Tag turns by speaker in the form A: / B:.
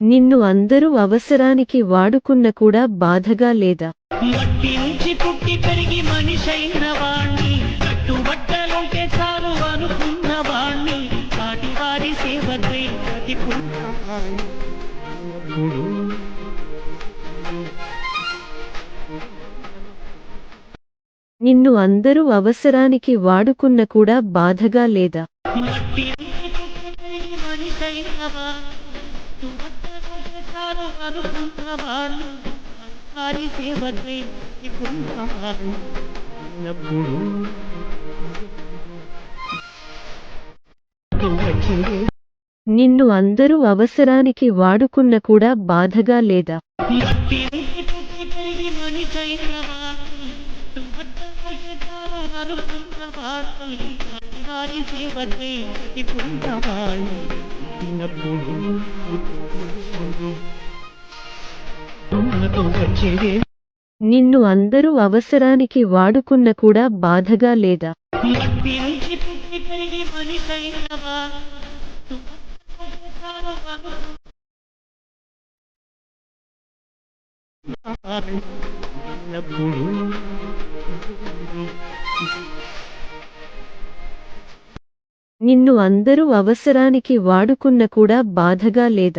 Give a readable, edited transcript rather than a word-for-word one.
A: నిన్ను అందరూ అవసరానికి వాడుకున్న కూడా బాధగా లేదా?
B: మట్టి నుంచి పుట్టి పెరిగి మనిషైన వాణ్ణి, కట్టుబట్టలుంటే చాలు అనుకున్న వాణ్ణి, వాటి వారి సేవకై
A: నిన్ను అందరూ అవసరానికి వాడుకున్న కూడా బాధగా లేదా?
B: మట్టి నుంచి పుట్టి పెరిగి మనిషైన వాణ్ణి, కట్టుబట్టలుంటే చాలు అనుకున్న వాణ్ణి, వారి సేవకై
A: నిన్ను అందరూ అవసరానికి వాడుకున్న కూడా బాధగా లేదా?
B: మట్టి నుంచి పుట్టి పెరిగి మనిషైన వాణ్ణి, కట్టుబట్టలుంటే చాలు అనుకున్న వాణ్ణి, వారి సేవకై వచ్చేదే.
A: నిన్ను అందరూ అవసరానికి వాడుకున్న కూడా బాధగా లేదా?
B: మట్టి నుంచి పుట్టి పెరిగి మనిషైన వాణ్ణి, కట్టుబట్టలుంటే చాలు అనుకున్న
A: నిన్ను అందరూ అవసరానికి వాడుకున్న కూడా బాధగా లేదా?